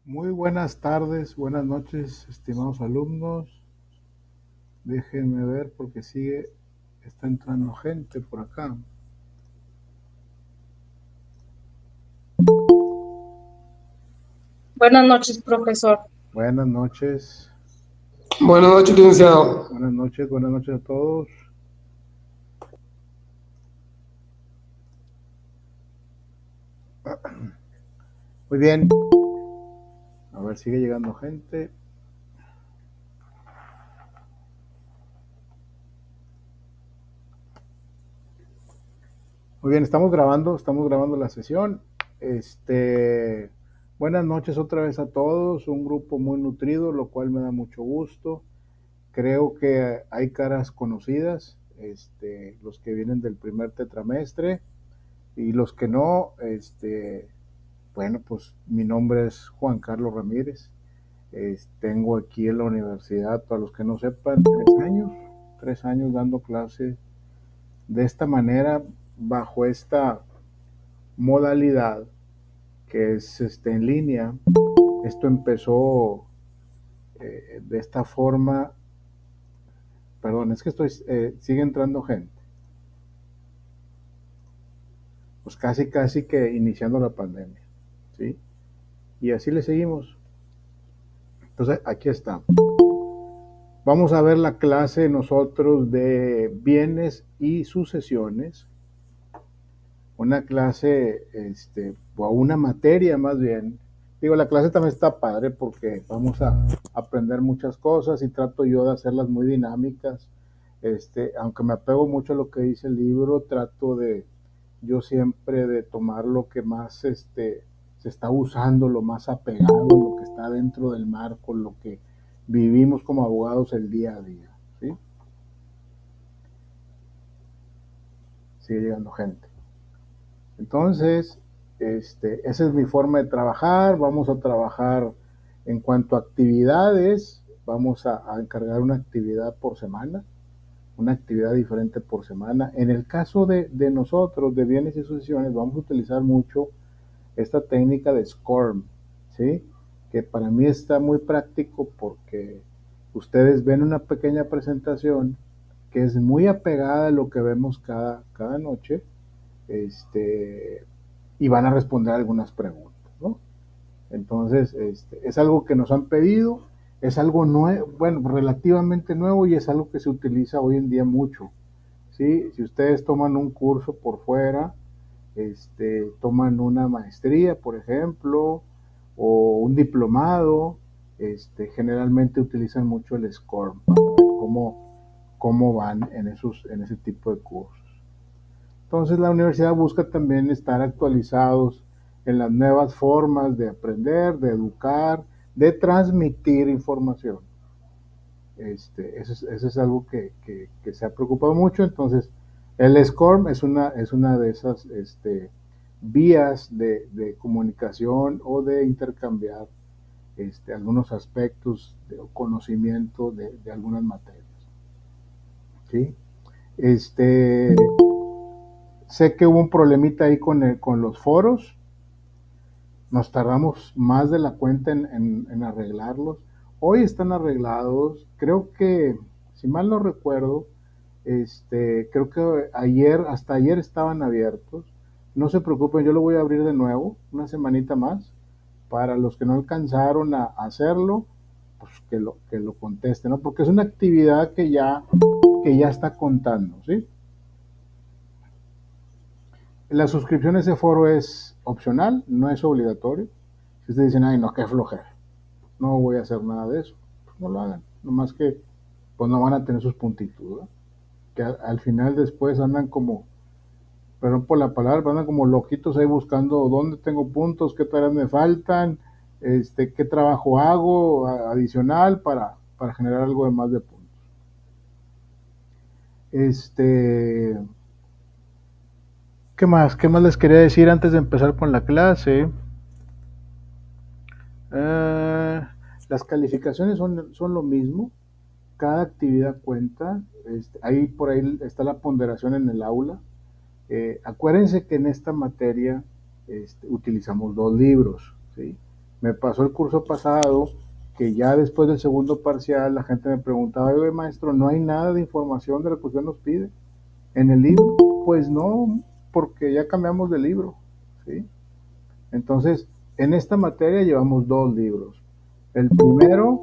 Muy buenas tardes, buenas noches, estimados alumnos. Déjenme ver porque está entrando gente por acá. Buenas noches, profesor. Buenas noches, Buenas noches, licenciado. buenas noches a todos. Muy bien, a ver, sigue llegando gente. Muy bien, estamos grabando la sesión. Buenas noches otra vez a todos, un grupo muy nutrido, lo cual me da mucho gusto. Creo que hay caras conocidas, los que vienen del primer tetramestre y los que no, bueno, pues mi nombre es Juan Carlos Ramírez. Tengo aquí en la universidad, para los que no sepan, 3 años dando clase de esta manera, bajo esta modalidad que es en línea. Esto empezó de esta forma. Perdón, es que sigue entrando gente. Pues casi que iniciando la pandemia, ¿sí? Y así le seguimos. Entonces, aquí está. Vamos a ver la clase nosotros de bienes y sucesiones. Una clase, o una materia más bien. Digo, la clase también está padre porque vamos a aprender muchas cosas y trato yo de hacerlas muy dinámicas. Aunque me apego mucho a lo que dice el libro, trato de yo siempre de tomar lo que más se está usando, lo más apegado, lo que está dentro del marco, lo que vivimos como abogados el día a día, ¿sí? Sigue llegando gente. Entonces, esa es mi forma de trabajar. Vamos a trabajar en cuanto a actividades. Vamos a encargar una actividad por semana, una actividad diferente por semana. En el caso de nosotros, de bienes y sucesiones, vamos a utilizar mucho esta técnica de SCORM, ¿sí? Que para mí está muy práctico porque ustedes ven una pequeña presentación que es muy apegada a lo que vemos cada noche, y van a responder algunas preguntas, ¿no? Entonces, es algo que nos han pedido, es algo nuevo, bueno, relativamente nuevo y es algo que se utiliza hoy en día mucho, ¿sí? Si ustedes toman un curso por fuera, toman una maestría, por ejemplo, o un diplomado, generalmente utilizan mucho el SCORM para ver cómo van en ese tipo de cursos. Entonces la universidad busca también estar actualizados en las nuevas formas de aprender, de educar, de transmitir información. Eso es algo que se ha preocupado mucho. Entonces, el SCORM es una de esas vías de comunicación o de intercambiar algunos aspectos de conocimiento de algunas materias, ¿sí? Este, Sé que hubo un problemita ahí con los foros. Nos tardamos más de la cuenta en arreglarlos. Hoy están arreglados. Creo que, si mal no recuerdo, creo que hasta ayer estaban abiertos. No se preocupen, yo lo voy a abrir de nuevo, una semanita más. Para los que no alcanzaron a hacerlo, pues que lo contesten, ¿no? Porque es una actividad que ya está contando, ¿sí? La suscripción a ese foro es opcional, no es obligatorio. Si ustedes dicen, ay, no, qué flojera, no voy a hacer nada de eso, pues no lo hagan. Nomás que, pues no van a tener sus puntitos, ¿verdad? Que al final después andan como, perdón por la palabra, andan como loquitos ahí buscando dónde tengo puntos, qué tareas me faltan, qué trabajo hago adicional para generar algo de más de puntos. Este, ¿Qué más? ¿Qué más les quería decir antes de empezar con la clase? Eh, las calificaciones son lo mismo, cada actividad cuenta, ahí por ahí está la ponderación en el aula. Acuérdense que en esta materia utilizamos dos libros, ¿sí? Me pasó el curso pasado que ya después del segundo parcial la gente me preguntaba, oye maestro, ¿no hay nada de información de lo que usted nos pide en el libro? Pues no, porque ya cambiamos de libro, ¿sí? Entonces, en esta materia llevamos 2 libros. El primero,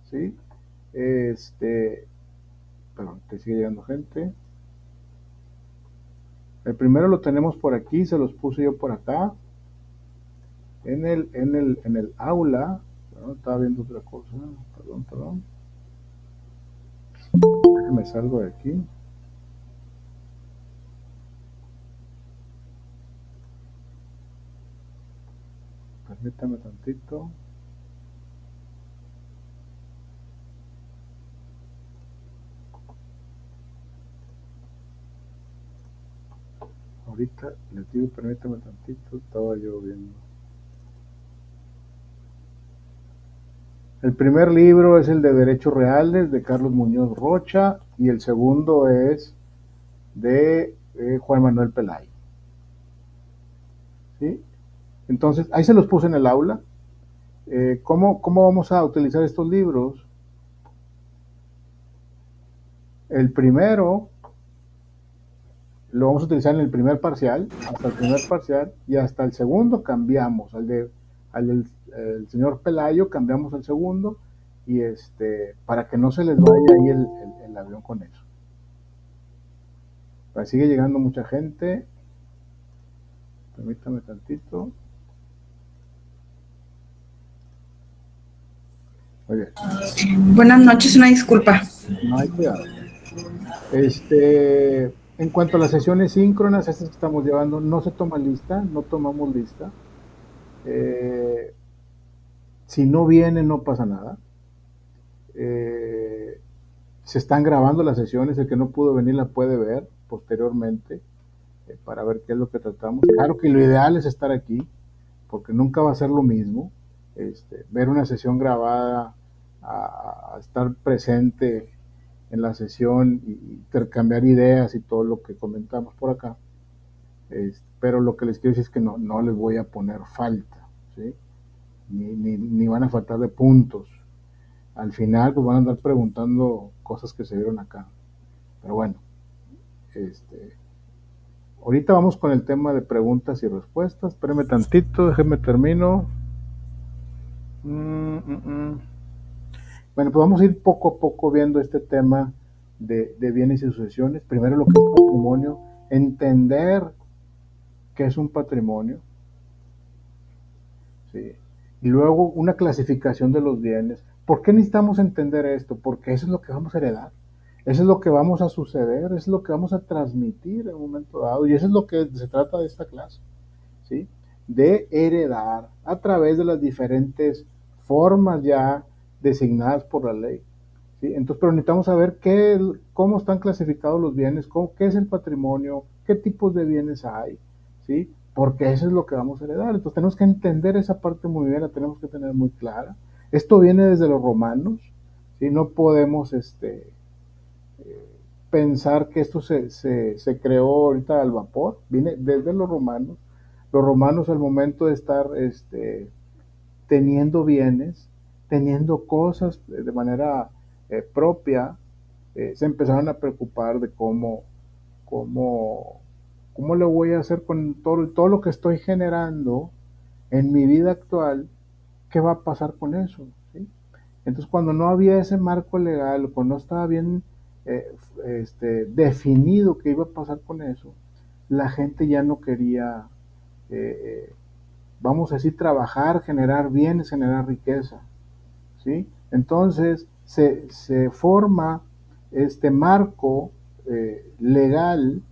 ¿sí? Perdón, te sigue llegando gente. El primero lo tenemos por aquí, se los puse yo por acá, en el aula. Bueno, estaba viendo otra cosa, perdón. Me salgo de aquí. Permítame tantito. Ahorita les digo, permítame tantito, estaba yo viendo. El primer libro es el de Derechos Reales de Carlos Muñoz Rocha y el segundo es de Juan Manuel Pelayo. ¿Sí? Entonces, ahí se los puse en el aula. ¿Cómo vamos a utilizar estos libros? El primero lo vamos a utilizar en el primer parcial, hasta el primer parcial, y hasta el segundo cambiamos, al del el señor Pelayo cambiamos al segundo, y para que no se les vaya ahí el avión con eso. Pero sigue llegando mucha gente, permítame tantito. Oye. Buenas noches, una disculpa. No hay cuidado. En cuanto a las sesiones síncronas, estas que estamos llevando, no se toma lista, no tomamos lista. Si no viene, no pasa nada. Se están grabando las sesiones, el que no pudo venir la puede ver posteriormente para ver qué es lo que tratamos. Claro que lo ideal es estar aquí, porque nunca va a ser lo mismo ver una sesión grabada a estar presente en la sesión y intercambiar ideas y todo lo que comentamos por acá. Pero lo que les quiero decir es que no les voy a poner falta, ¿sí? Ni van a faltar de puntos. Al final pues van a andar preguntando cosas que se vieron acá. Pero bueno, ahorita vamos con el tema de preguntas y respuestas. Espérenme tantito, déjenme termino. Bueno, pues vamos a ir poco a poco viendo este tema de bienes y sucesiones. Primero lo que es patrimonio, entender qué es un patrimonio, ¿sí? Y luego una clasificación de los bienes. ¿Por qué necesitamos entender esto? Porque eso es lo que vamos a heredar. Eso es lo que vamos a suceder, eso es lo que vamos a transmitir en un momento dado. Y eso es lo que se trata de esta clase, ¿sí? De heredar a través de las diferentes formas ya designadas por la ley, ¿sí? Entonces, pero necesitamos saber cómo están clasificados los bienes, qué es el patrimonio, qué tipos de bienes hay, ¿sí? Porque eso es lo que vamos a heredar. Entonces tenemos que entender esa parte muy bien, la tenemos que tener muy clara. Esto viene desde los romanos, ¿sí? No podemos pensar que esto se creó ahorita al vapor, viene desde los romanos. Los romanos al momento de estar teniendo bienes, teniendo cosas de manera propia, se empezaron a preocupar de cómo, cómo le voy a hacer con todo lo que estoy generando en mi vida actual, qué va a pasar con eso, ¿sí? Entonces, cuando no había ese marco legal, cuando no estaba bien definido qué iba a pasar con eso, la gente ya no quería, vamos a decir, trabajar, generar bienes, generar riqueza, ¿sí? Entonces, se forma este marco legal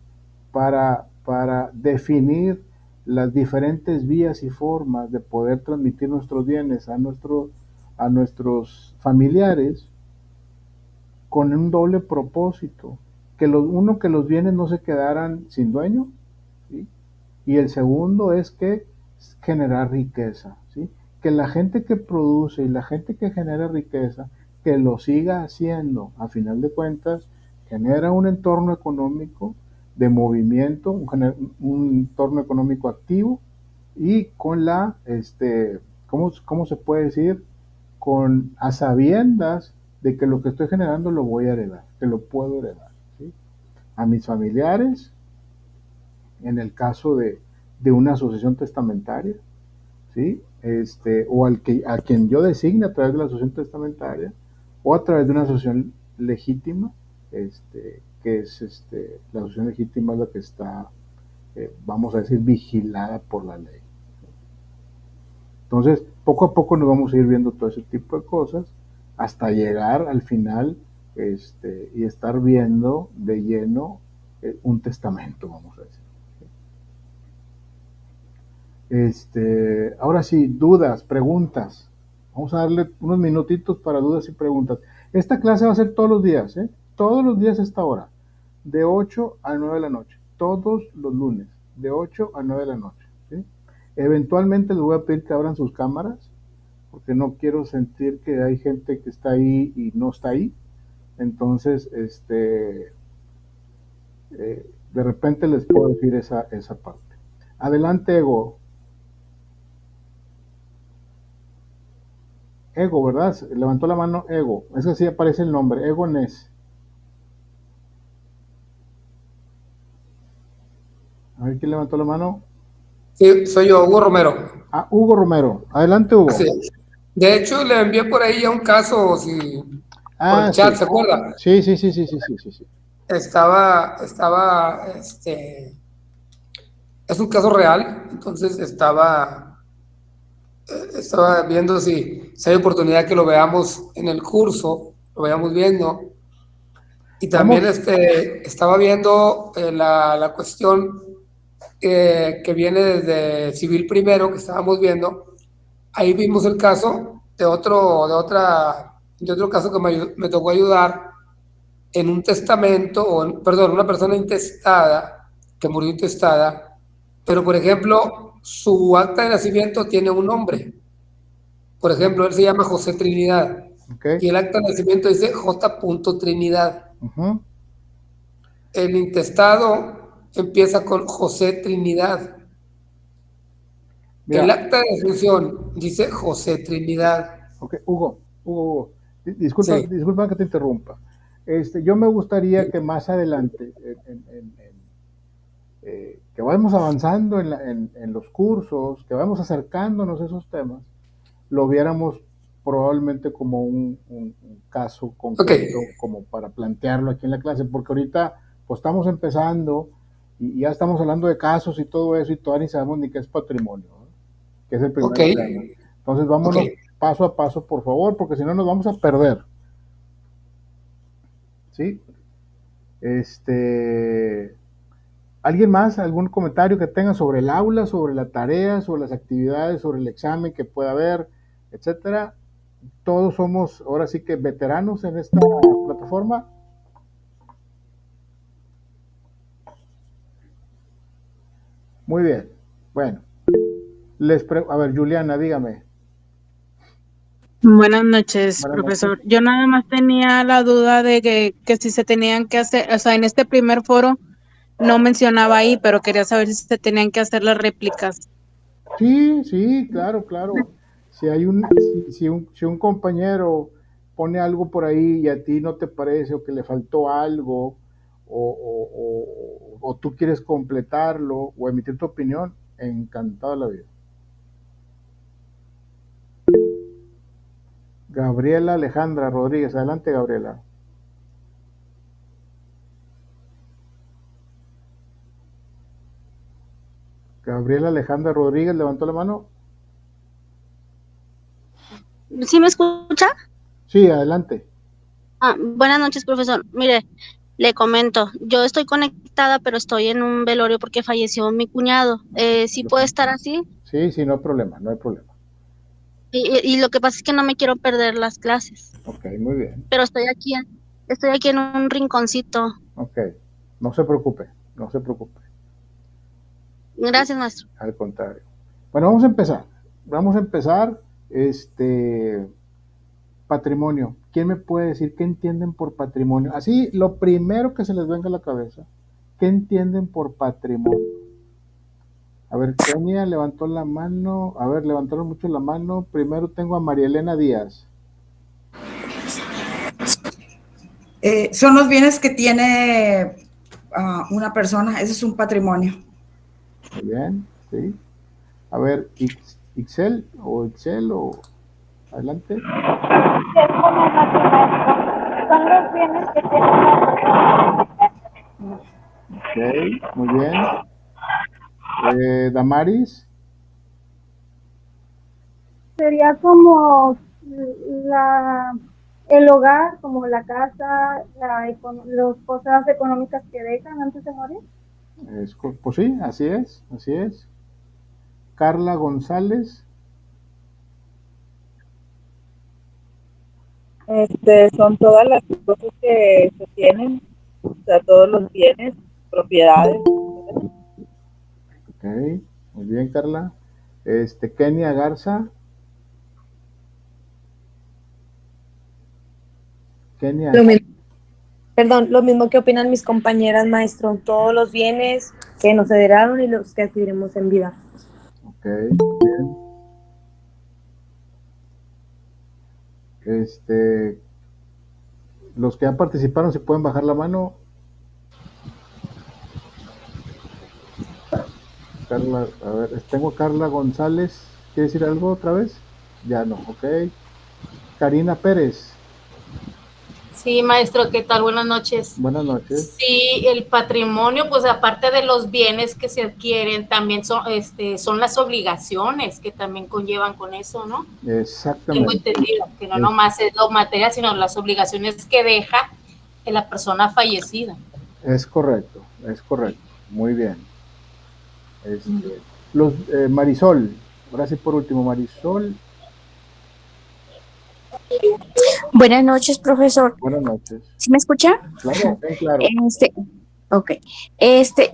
para definir las diferentes vías y formas de poder transmitir nuestros bienes a nuestros familiares con un doble propósito, que que los bienes no se quedaran sin dueño, ¿sí? Y el segundo es que generar riqueza, ¿sí? Que la gente que produce y la gente que genera riqueza, que lo siga haciendo, a final de cuentas, genera un entorno económico de movimiento, un entorno económico activo y con ¿cómo se puede decir? A sabiendas de que lo que estoy generando lo voy a heredar, que lo puedo heredar, ¿sí? A mis familiares, en el caso de una asociación testamentaria, ¿sí? O a quien yo designe a través de la asociación testamentaria, o a través de una asociación legítima, que es la asociación legítima es la que está, vamos a decir, vigilada por la ley. Entonces, poco a poco nos vamos a ir viendo todo ese tipo de cosas hasta llegar al final y estar viendo de lleno un testamento, vamos a decir. Ahora sí, dudas, preguntas. Vamos a darle unos minutitos para dudas y preguntas. Esta clase va a ser todos los días, ¿eh? Todos los días a esta hora, de 8 a 9 de la noche, todos los lunes, de 8 a 9 de la noche, ¿sí? Eventualmente les voy a pedir que abran sus cámaras, porque no quiero sentir que hay gente que está ahí y no está ahí. Entonces, de repente les puedo decir esa parte. Adelante, Ego. Ego, ¿verdad? Levantó la mano Ego. Es que sí aparece el nombre, Ego Nes. A ver quién levantó la mano. Sí, soy yo, Hugo Romero. Ah, Hugo Romero. Adelante, Hugo. Así es. De hecho, le envié por ahí ya un caso, si, por el Ah, chat, sí. ¿se acuerda? Sí. Es un caso real, entonces estaba viendo si hay oportunidad que lo veamos en el curso, lo veamos viendo. Y también Vamos, estaba viendo la cuestión que viene desde Civil Primero, que estábamos viendo. Ahí vimos el caso de otro caso que me tocó ayudar en un testamento, perdón, una persona intestada, que murió intestada, pero por ejemplo, su acta de nacimiento tiene un nombre. Por ejemplo, él se llama José Trinidad ok. y el acta de nacimiento dice J. Trinidad. Uh-huh. El intestado empieza con José Trinidad. El Mira, acta de defunción dice José Trinidad. ok, Hugo. Disculpa, Sí, disculpa que te interrumpa. Yo me gustaría que más adelante, que vayamos avanzando en los cursos, que vayamos acercándonos a esos temas, lo viéramos probablemente como un caso ok, concreto, como para plantearlo aquí en la clase, porque ahorita pues estamos empezando y ya estamos hablando de casos y todo eso y todavía ni sabemos ni qué es patrimonio, ¿no? Que es el ok, primer tema. Entonces ok. vámonos paso a paso, por favor, porque si no nos vamos a perder. ¿Sí? ¿Alguien más? ¿Algún comentario que tenga sobre el aula, sobre la tarea, sobre las actividades, sobre el examen que pueda haber, etcétera? Todos somos ahora sí que veteranos en esta plataforma. Muy bien. Bueno, a ver, Juliana, dígame. Buenas noches, Buenas noches. profesor. Yo nada más tenía la duda de que si se tenían que hacer, o sea, en este primer foro no mencionaba ahí, pero quería saber si se tenían que hacer las réplicas. Sí, claro. Si un compañero pone algo por ahí y a ti no te parece o que le faltó algo o tú quieres completarlo o emitir tu opinión, encantado de la vida. Gabriela Alejandra Rodríguez, adelante Gabriela. Gabriela Alejandra Rodríguez levantó la mano. ¿Sí me escucha? Sí, adelante. Buenas noches, profesor. Mire, le comento, yo estoy conectada, pero estoy en un velorio porque falleció mi cuñado. ¿Sí puede estar así? Sí, no hay problema, no hay problema. Y lo que pasa es que no me quiero perder las clases, Ok, muy bien. pero estoy aquí en un rinconcito. Ok, no se preocupe, no se preocupe. Gracias, maestro. Al contrario. Bueno, vamos a empezar. Vamos a empezar, patrimonio. ¿Quién me puede decir qué entienden por patrimonio? Así, lo primero que se les venga a la cabeza. ¿Qué entienden por patrimonio? A ver, Kenia levantó la mano. A ver, levantaron mucho la mano. Primero tengo a María Elena Díaz. Son los bienes que tiene una persona, ese es un patrimonio. Muy bien, sí. A ver, Ixel o adelante. Son los bienes que tiene una persona. Ok, muy bien. Damaris. Sería como el hogar, como la casa, las cosas económicas que dejan antes de morir. Pues sí, así es, así es. Carla González. Son todas las cosas que se tienen, o sea, todos los bienes, propiedades. Ok, muy bien, Carla. Kenia Garza. Kenia. Lo mismo, perdón, lo mismo que opinan mis compañeras, maestro, todos los bienes que nos heredaron y los que adquirimos en vida. Ok, bien. Los que ya participaron, ¿se pueden bajar la mano? Carla, a ver, tengo a Carla González. ¿Quiere decir algo otra vez? Ya no, ok. Karina Pérez. Sí, maestro, ¿qué tal? Buenas noches. Buenas noches. Sí, el patrimonio, pues aparte de los bienes que se adquieren, también son las obligaciones que también conllevan con eso, ¿no? Tengo Exactamente. entendido que no nomás es lo material, sino las obligaciones que deja la persona fallecida. Es correcto, muy bien. Marisol, ahora sí por último, Marisol. Buenas noches, profesor. Buenas noches. ¿Sí me escucha? Claro, bien claro. Ok.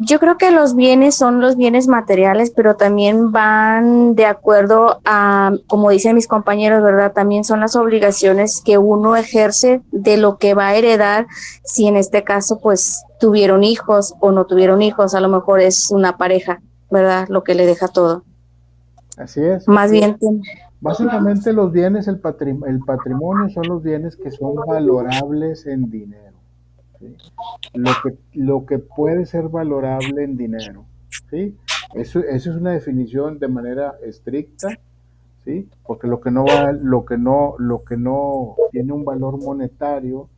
Yo creo que los bienes son los bienes materiales, pero también van de acuerdo a, como dicen mis compañeros, ¿verdad? También son las obligaciones que uno ejerce de lo que va a heredar, si en este caso, pues, tuvieron hijos o no tuvieron hijos, a lo mejor es una pareja, ¿verdad? Lo que le deja todo. Así es. Más bien. Básicamente los bienes, el patrimonio son los bienes que son valorables en dinero. ¿Sí? Lo que puede ser valorable en dinero. ¿Sí? Eso es una definición de manera estricta, ¿sí? Porque lo que no tiene un valor monetario,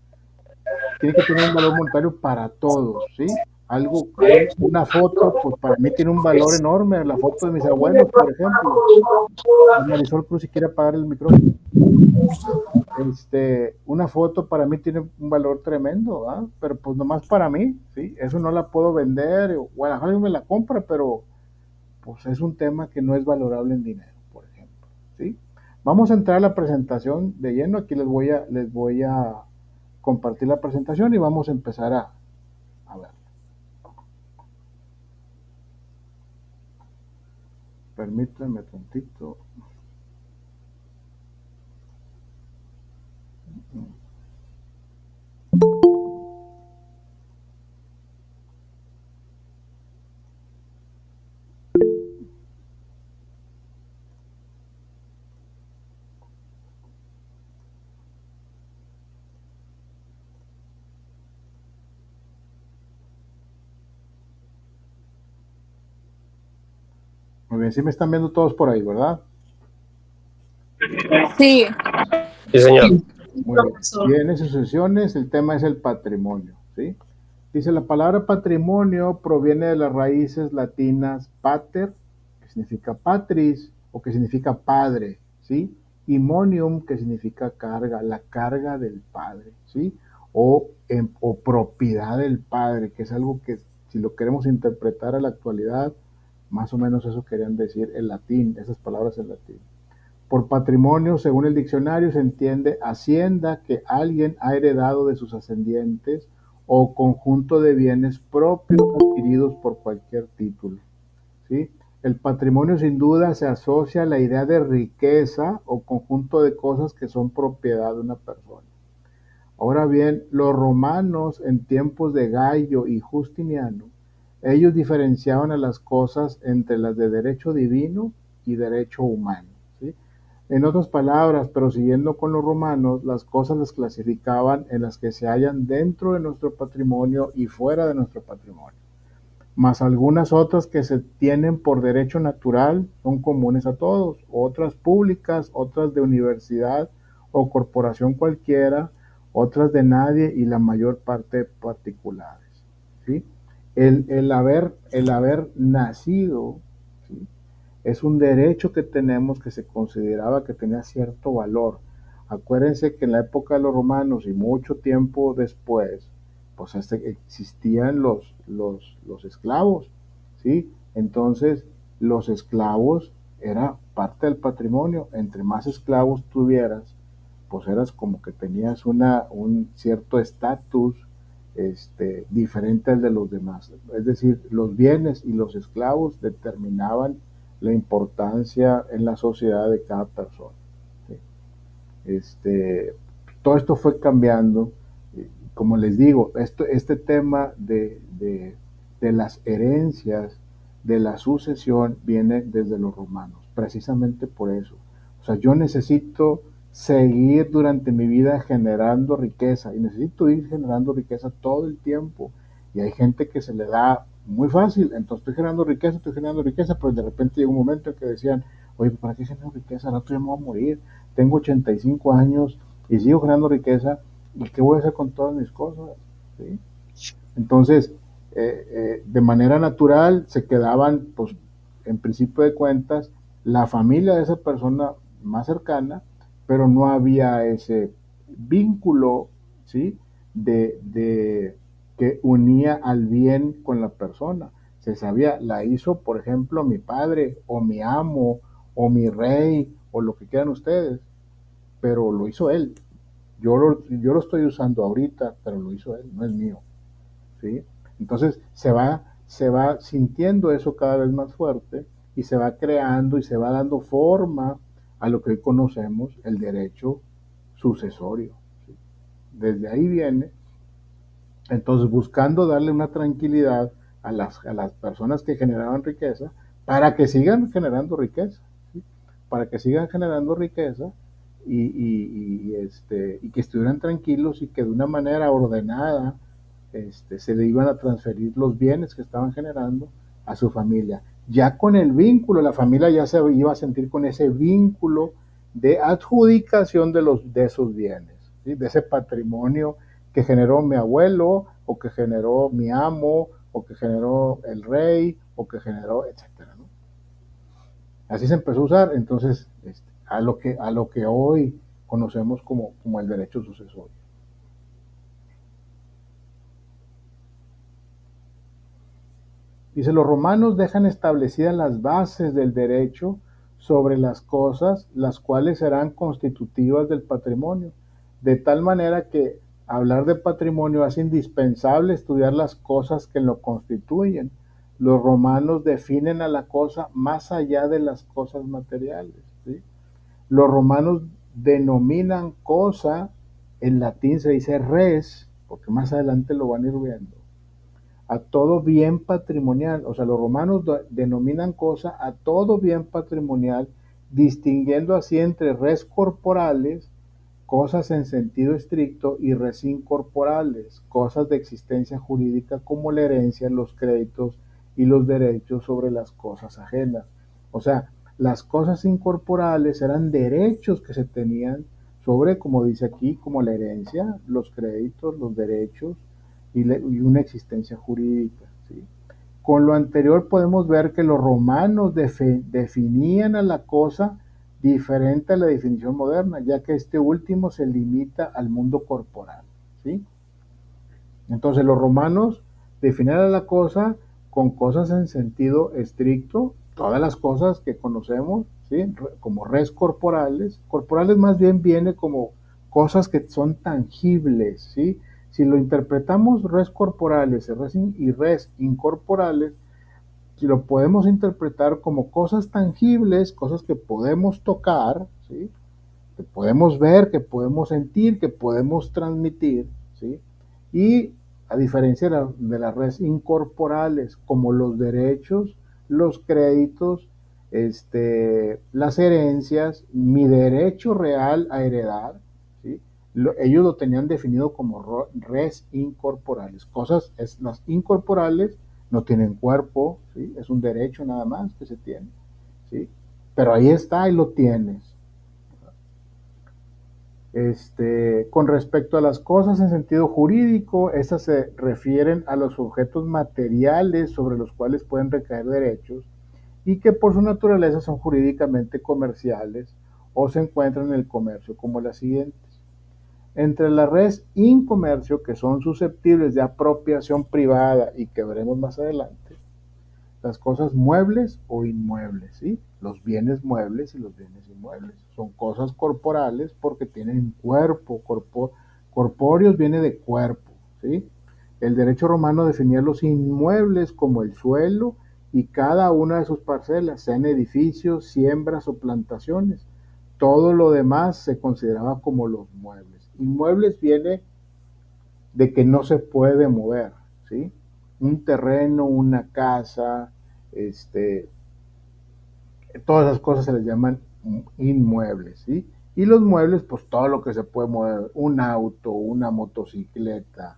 tiene que tener un valor monetario para todos, ¿sí? Una foto, pues para mí tiene un valor enorme, la foto de mis abuelos, por ejemplo. Marisol Cruz, si quiere apagar el micrófono. Una foto para mí tiene un valor tremendo, ¿ah? Pero pues nomás para mí, ¿sí? Eso no la puedo vender, o a lo mejor me la compra, pero pues es un tema que no es valorable en dinero, por ejemplo, ¿sí? Vamos a entrar a la presentación de lleno. Aquí les voy a compartir la presentación y vamos a empezar a ver. Permítanme tantito. Muy bien, sí me están viendo todos por ahí, ¿verdad? Sí. Sí, señor. Muy bien. Bienes y sucesiones, el tema es el patrimonio, ¿sí? Dice, la palabra patrimonio proviene de las raíces latinas pater, que significa patris, o que significa padre, ¿sí? Y monium, que significa carga, la carga del padre, ¿sí? O propiedad del padre, que es algo que, si lo queremos interpretar a la actualidad, más o menos eso querían decir en latín, esas palabras en latín. Por patrimonio, según el diccionario, se entiende hacienda que alguien ha heredado de sus ascendientes o conjunto de bienes propios adquiridos por cualquier título, ¿sí? El patrimonio sin duda se asocia a la idea de riqueza o conjunto de cosas que son propiedad de una persona. Ahora bien, los romanos en tiempos de Gallo y Justiniano ellos diferenciaban a las cosas entre las de derecho divino y derecho humano, ¿sí? En otras palabras, pero siguiendo con los romanos, las cosas las clasificaban en las que se hallan dentro de nuestro patrimonio y fuera de nuestro patrimonio, más algunas otras que se tienen por derecho natural son comunes a todos, otras públicas, otras de universidad o corporación cualquiera, otras de nadie y la mayor parte particulares, ¿sí? El haber nacido, ¿sí?, es un derecho que tenemos que se consideraba que tenía cierto valor. Acuérdense que en la época de los romanos y mucho tiempo después, pues existían los esclavos, ¿sí? Entonces, los esclavos era parte del patrimonio. Entre más esclavos tuvieras, pues eras como que tenías un cierto estatus diferente al de los demás. Es decir, los bienes y los esclavos determinaban la importancia en la sociedad de cada persona, ¿sí? Todo esto fue cambiando. Como les digo, este tema de las herencias, de la sucesión, viene desde los romanos, precisamente por eso. O sea, yo necesito seguir durante mi vida generando riqueza y necesito ir generando riqueza todo el tiempo. Y hay gente que se le da muy fácil, entonces estoy generando riqueza, pero de repente llega un momento en que decían, oye, ¿para qué genero riqueza? Al otro día me voy a morir, tengo 85 años y sigo generando riqueza, ¿y qué voy a hacer con todas mis cosas? ¿Sí? Entonces, de manera natural se quedaban, pues, en principio de cuentas, la familia de esa persona más cercana, pero no había ese vínculo, ¿sí?, de que unía al bien con la persona. Se sabía, la hizo, por ejemplo, mi padre, o mi amo, o mi rey, o lo que quieran ustedes, pero lo hizo él. Yo lo estoy usando ahorita, pero lo hizo él, no es mío, ¿sí? Entonces se va sintiendo eso cada vez más fuerte y se va creando y se va dando forma a lo que hoy conocemos el derecho sucesorio, ¿sí? Desde ahí viene, entonces, buscando darle una tranquilidad a las personas que generaban riqueza para que sigan generando riqueza, ¿sí? Para que sigan generando riqueza y que estuvieran tranquilos y que de una manera ordenada se le iban a transferir los bienes que estaban generando a su familia. Ya con el vínculo, la familia ya se iba a sentir con ese vínculo de adjudicación de esos bienes, ¿sí?, de ese patrimonio que generó mi abuelo, o que generó mi amo, o que generó el rey, o que generó, etcétera, ¿no? Así se empezó a usar, entonces, a lo que hoy conocemos como el derecho sucesorio. Dice, los romanos dejan establecidas las bases del derecho sobre las cosas, las cuales serán constitutivas del patrimonio, de tal manera que hablar de patrimonio hace indispensable estudiar las cosas que lo constituyen. Los romanos definen a la cosa más allá de las cosas materiales, ¿sí? Los romanos denominan cosa, en latín se dice res, porque más adelante lo van a ir viendo, a todo bien patrimonial. O sea, los romanos denominan cosa a todo bien patrimonial, distinguiendo así entre res corporales, cosas en sentido estricto, y res incorporales, cosas de existencia jurídica como la herencia, los créditos y los derechos sobre las cosas ajenas. O sea, las cosas incorporales eran derechos que se tenían sobre, como dice aquí, como la herencia, los créditos, los derechos y una existencia jurídica, ¿sí? Con lo anterior podemos ver que los romanos definían a la cosa diferente a la definición moderna, ya que este último se limita al mundo corporal, ¿sí? Entonces los romanos definían a la cosa con cosas en sentido estricto, todas las cosas que conocemos, ¿sí?, como res corporales. Corporales más bien viene como cosas que son tangibles, ¿sí? Si lo interpretamos res corporales y res incorporales, si lo podemos interpretar como cosas tangibles, cosas que podemos tocar, ¿sí?, que podemos ver, que podemos sentir, que podemos transmitir, ¿sí? Y a diferencia de las redes incorporales, como los derechos, los créditos, las herencias, mi derecho real a heredar, ¿sí? Ellos lo tenían definido como res incorporales. Las incorporales no tienen cuerpo, ¿sí? Es un derecho nada más que se tiene, ¿sí? Pero ahí está y lo tienes. Con respecto a las cosas en sentido jurídico, estas se refieren a los objetos materiales sobre los cuales pueden recaer derechos y que por su naturaleza son jurídicamente comerciales o se encuentran en el comercio, como las siguientes. Entre las redes incomercio, que son susceptibles de apropiación privada y que veremos más adelante, las cosas muebles o inmuebles, ¿sí? Los bienes muebles y los bienes inmuebles. Son cosas corporales porque tienen cuerpo. Corpóreos viene de cuerpo, ¿sí? El derecho romano definía los inmuebles como el suelo y cada una de sus parcelas, sean edificios, siembras o plantaciones. Todo lo demás se consideraba como los muebles. Inmuebles viene de que no se puede mover, ¿sí? Un terreno, una casa, todas esas cosas se les llaman inmuebles, ¿sí? Y los muebles, pues todo lo que se puede mover, un auto, una motocicleta,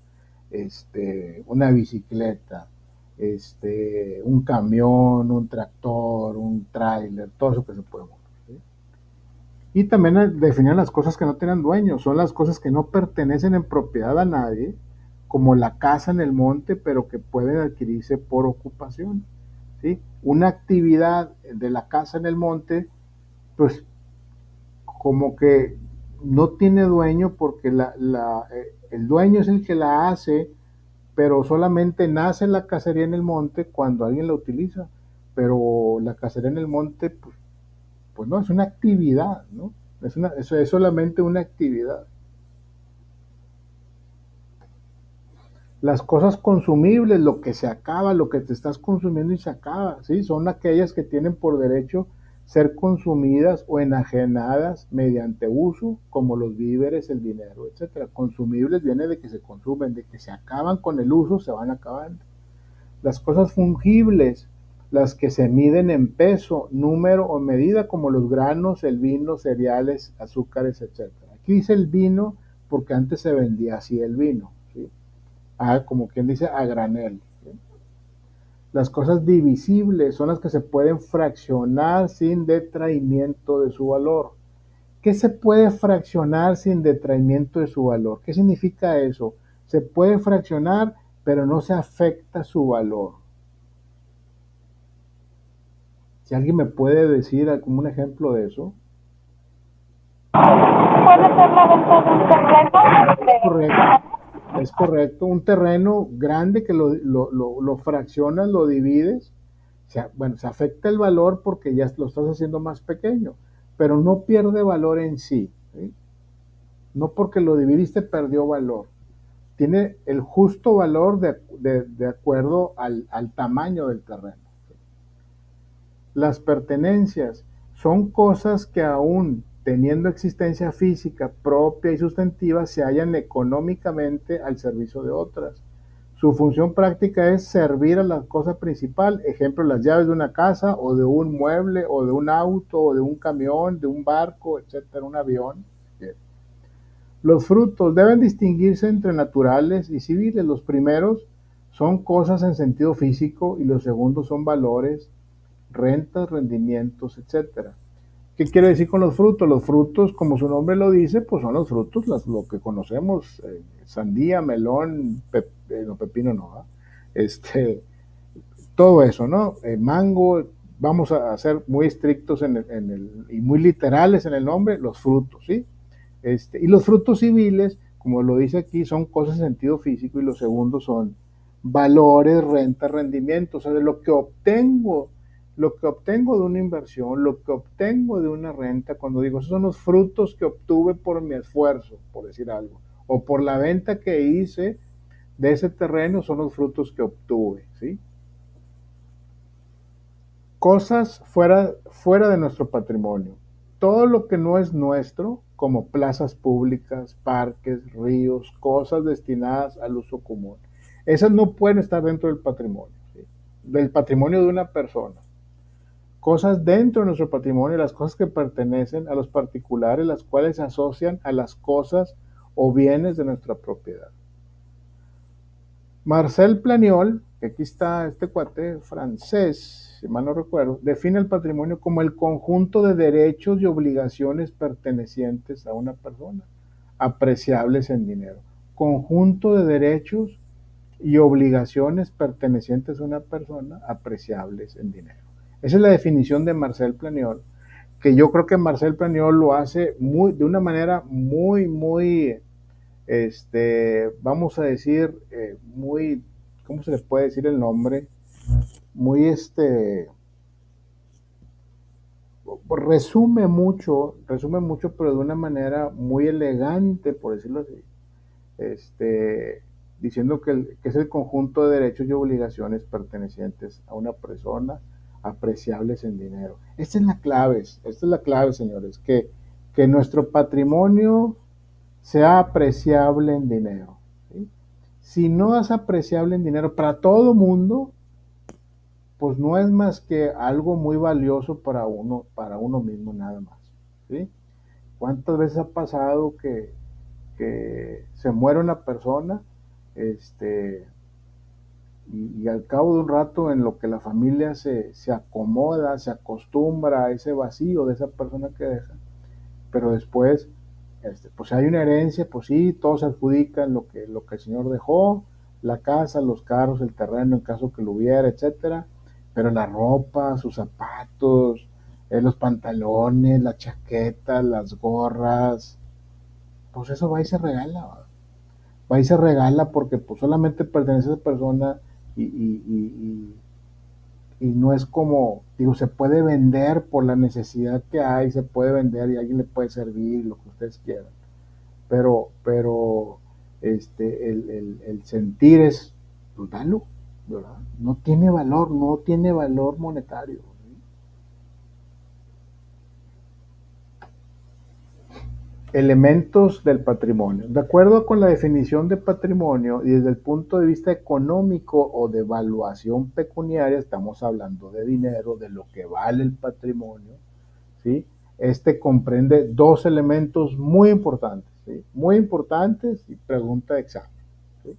una bicicleta, un camión, un tractor, un tráiler, todo eso que se puede mover, ¿sí? Y también definían las cosas que no tenían dueño, son las cosas que no pertenecen en propiedad a nadie, como la casa en el monte, pero que pueden adquirirse por ocupación, ¿sí? Una actividad de la casa en el monte, pues como que no tiene dueño porque el dueño es el que la hace, pero solamente nace la cacería en el monte cuando alguien la utiliza, pero la cacería en el monte, pues no, es una actividad, ¿no? Es solamente una actividad. Las cosas consumibles, lo que se acaba, lo que te estás consumiendo y se acaba, ¿sí? Son aquellas que tienen por derecho ser consumidas o enajenadas mediante uso, como los víveres, el dinero, etcétera. Consumibles viene de que se consumen, de que se acaban con el uso, se van acabando. Las cosas fungibles, las que se miden en peso, número o medida, como los granos, el vino, cereales, azúcares, etcétera. Aquí dice el vino porque antes se vendía así el vino, ¿sí? Como quien dice, a granel, ¿sí? Las cosas divisibles son las que se pueden fraccionar sin detraimiento de su valor. ¿Qué se puede fraccionar sin detraimiento de su valor? ¿Qué significa eso? Se puede fraccionar, pero no se afecta su valor. Si alguien me puede decir como un ejemplo de eso. ¿Puede ser la venta de un terreno? Correcto. Es correcto, un terreno grande que lo fraccionas, lo divides, bueno, se afecta el valor porque ya lo estás haciendo más pequeño, pero no pierde valor en sí, ¿sí? No porque lo dividiste perdió valor, tiene el justo valor de acuerdo al tamaño del terreno. Las pertenencias son cosas que aún teniendo existencia física propia y sustantiva, se hallan económicamente al servicio de otras. Su función práctica es servir a la cosa principal, ejemplo, las llaves de una casa o de un mueble o de un auto o de un camión, de un barco, etcétera, un avión. Bien. Los frutos deben distinguirse entre naturales y civiles. Los primeros son cosas en sentido físico y los segundos son valores, rentas, rendimientos, etcétera. ¿Qué quiere decir con los frutos? Los frutos, como su nombre lo dice, pues son los frutos, lo que conocemos, sandía, melón, no, pepino no, todo eso, ¿no? Mango, vamos a ser muy estrictos y muy literales en el nombre, los frutos, ¿sí? Y los frutos civiles, como lo dice aquí, son cosas en sentido físico y los segundos son valores, renta, rendimiento, o sea, de lo que obtengo de una inversión, lo que obtengo de una renta, cuando digo, esos son los frutos que obtuve por mi esfuerzo, por decir algo, o por la venta que hice de ese terreno, son los frutos que obtuve, ¿sí? Cosas fuera de nuestro patrimonio. Todo lo que no es nuestro, como plazas públicas, parques, ríos, cosas destinadas al uso común. Esas no pueden estar dentro del patrimonio, ¿sí? Del patrimonio de una persona. Cosas dentro de nuestro patrimonio, las cosas que pertenecen a los particulares, las cuales se asocian a las cosas o bienes de nuestra propiedad. Marcel Planiol, que aquí está este cuate francés, si mal no recuerdo, define el patrimonio como el conjunto de derechos y obligaciones pertenecientes a una persona, apreciables en dinero. Conjunto de derechos y obligaciones pertenecientes a una persona, apreciables en dinero. Esa es la definición de Marcel Planiol, que yo creo que Marcel Planiol lo hace de una manera muy, vamos a decir, muy, ¿cómo se le puede decir el nombre? Muy, resume mucho, pero de una manera muy elegante, por decirlo así, diciendo que es el conjunto de derechos y obligaciones pertenecientes a una persona, apreciables en dinero. Esta es la clave, señores, que nuestro patrimonio sea apreciable en dinero, ¿sí? Si no es apreciable en dinero para todo mundo, pues no es más que algo muy valioso para uno mismo nada más, ¿sí? ¿Cuántas veces ha pasado que se muere una persona, y al cabo de un rato, en lo que la familia se acomoda, se acostumbra a ese vacío de esa persona que deja, pero después, pues hay una herencia, pues sí, todos se adjudican lo que el señor dejó, la casa, los carros, el terreno, en caso que lo hubiera, etcétera, pero la ropa, sus zapatos, los pantalones, la chaqueta, las gorras, pues eso va y se regala, porque pues solamente pertenece a esa persona y no es como, digo, se puede vender por la necesidad que hay, se puede vender y alguien le puede servir, lo que ustedes quieran, pero el sentir es, pues dalo, ¿verdad? No tiene valor monetario. Elementos del patrimonio. De acuerdo con la definición de patrimonio y desde el punto de vista económico o de evaluación pecuniaria, estamos hablando de dinero, de lo que vale el patrimonio, ¿sí? Comprende dos elementos muy importantes, ¿sí? Muy importantes y pregunta de examen, ¿sí?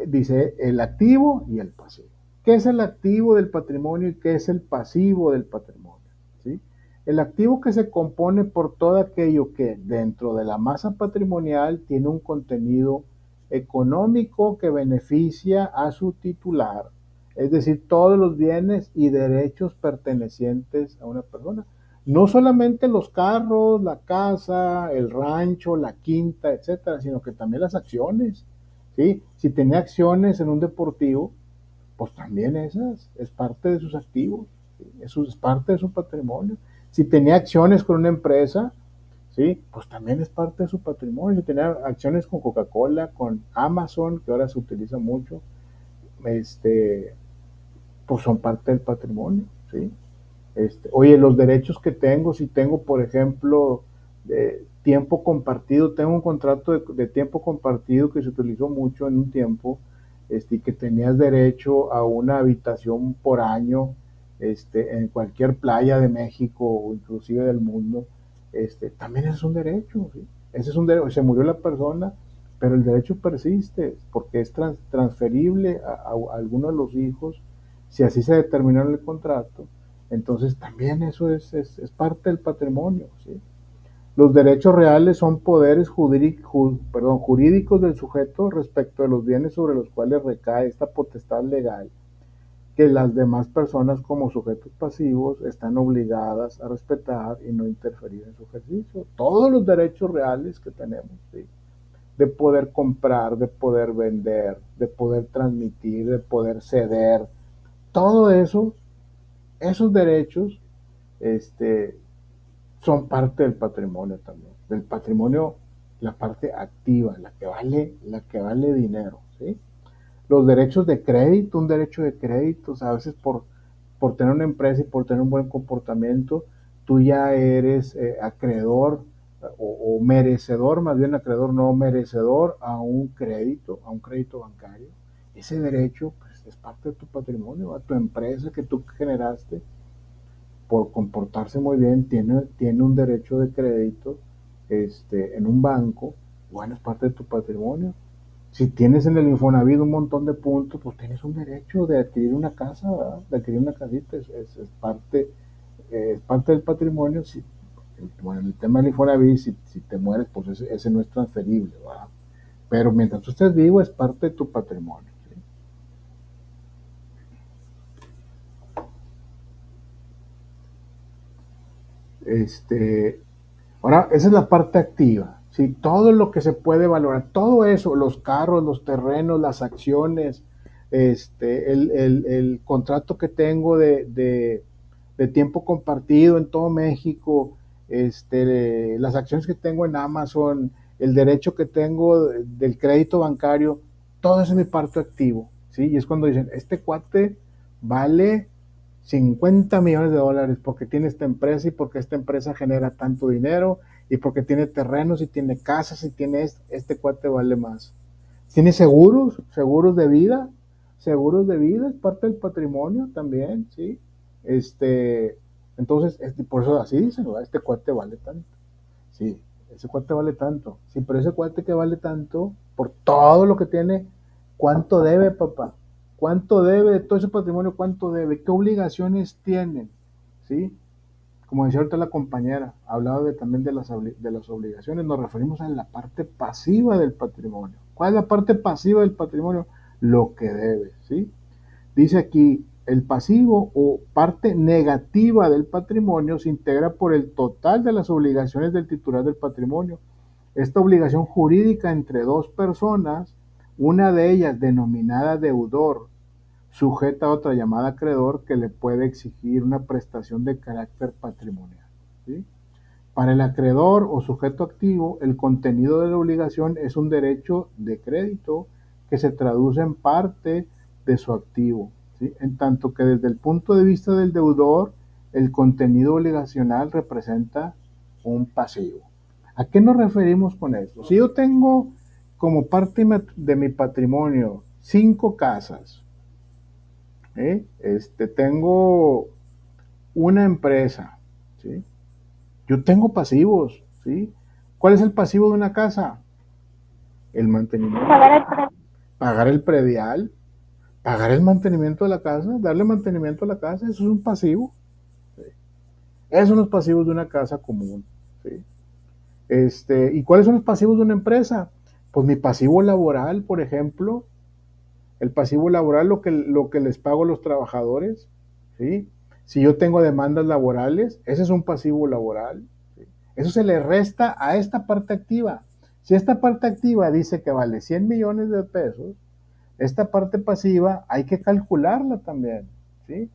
Dice el activo y el pasivo. ¿Qué es el activo del patrimonio y qué es el pasivo del patrimonio? ¿Sí? El activo que se compone por todo aquello que dentro de la masa patrimonial tiene un contenido económico que beneficia a su titular, es decir, todos los bienes y derechos pertenecientes a una persona. No solamente los carros, la casa, el rancho, la quinta, etcétera, sino que también las acciones, ¿sí? Si tenía acciones en un deportivo, pues también esas es parte de sus activos, ¿sí? Eso es parte de su patrimonio. Si tenía acciones con una empresa, ¿sí? Pues también es parte de su patrimonio. Si tenía acciones con Coca-Cola, con Amazon, que ahora se utiliza mucho, pues son parte del patrimonio, ¿sí? Oye, los derechos que tengo, si tengo, por ejemplo, tiempo compartido, tengo un contrato de tiempo compartido que se utilizó mucho en un tiempo, que tenías derecho a una habitación por año, en cualquier playa de México o inclusive del mundo, también ese es un derecho, ¿sí? Ese es un derecho, se murió la persona, pero el derecho persiste, porque es transferible a alguno de los hijos, si así se determinó en el contrato. Entonces también eso es parte del patrimonio, ¿sí? Los derechos reales son poderes jurídicos del sujeto respecto de los bienes sobre los cuales recae esta potestad legal, que las demás personas como sujetos pasivos están obligadas a respetar y no interferir en su ejercicio. Todos los derechos reales que tenemos, ¿sí? De poder comprar, de poder vender, de poder transmitir, de poder ceder, todo eso, esos derechos, son parte del patrimonio también, del patrimonio, la parte activa, la que vale dinero, ¿sí? Los derechos de crédito, un derecho de crédito, a veces por tener una empresa y por tener un buen comportamiento, tú ya eres acreedor o merecedor, más bien acreedor, no merecedor a un crédito bancario. Ese derecho pues, es parte de tu patrimonio, a tu empresa que tú generaste por comportarse muy bien, tiene un derecho de crédito en un banco, bueno, es parte de tu patrimonio. Si tienes en el Infonavit un montón de puntos, pues tienes un derecho de adquirir una casa, ¿verdad? De adquirir una casita, es parte del patrimonio. Bueno, el tema del Infonavit, si te mueres, pues ese no es transferible, ¿verdad? Pero mientras tú estés vivo, es parte de tu patrimonio. Ahora, esa es la parte activa, ¿sí? Todo lo que se puede valorar, todo eso, los carros, los terrenos, las acciones, el contrato que tengo de tiempo compartido en todo México, las acciones que tengo en Amazon, el derecho que tengo del crédito bancario, todo eso es mi parte activo, ¿sí? Y es cuando dicen, este cuate vale 50 millones de dólares porque tiene esta empresa y porque esta empresa genera tanto dinero y porque tiene terrenos y tiene casas y tiene este cuate vale más. Tiene seguros de vida, es parte del patrimonio también, ¿sí? Entonces, por eso así dicen, ¿verdad? Este cuate vale tanto, sí, ese cuate vale tanto, sí, pero ese cuate que vale tanto, por todo lo que tiene, ¿cuánto debe, papá? ¿Cuánto debe de todo ese patrimonio? ¿Cuánto debe? ¿Qué obligaciones tienen? ¿Sí? Como decía ahorita la compañera, hablaba también de las obligaciones, nos referimos a la parte pasiva del patrimonio. ¿Cuál es la parte pasiva del patrimonio? Lo que debe, ¿sí? Dice aquí, el pasivo o parte negativa del patrimonio se integra por el total de las obligaciones del titular del patrimonio. Esta obligación jurídica entre dos personas, una de ellas denominada deudor, sujeta a otra llamada acreedor que le puede exigir una prestación de carácter patrimonial, ¿sí? Para el acreedor o sujeto activo, el contenido de la obligación es un derecho de crédito que se traduce en parte de su activo, ¿sí? En tanto que desde el punto de vista del deudor, el contenido obligacional representa un pasivo. ¿A qué nos referimos con esto? Si yo tengo como parte de mi patrimonio 5 casas, tengo una empresa, ¿sí? Yo tengo pasivos, ¿sí? ¿Cuál es el pasivo de una casa? El mantenimiento. Pagar el predial, pagar el mantenimiento de la casa, darle mantenimiento a la casa, eso es un pasivo, ¿sí? Esos son los pasivos de una casa común, ¿sí? ¿Y cuáles son los pasivos de una empresa? Pues mi pasivo laboral, por ejemplo, el pasivo laboral, lo que les pago a los trabajadores, ¿sí? Si yo tengo demandas laborales, ese es un pasivo laboral, ¿sí? Eso se le resta a esta parte activa. Si esta parte activa dice que vale 100 millones de pesos, esta parte pasiva hay que calcularla también, ¿sí?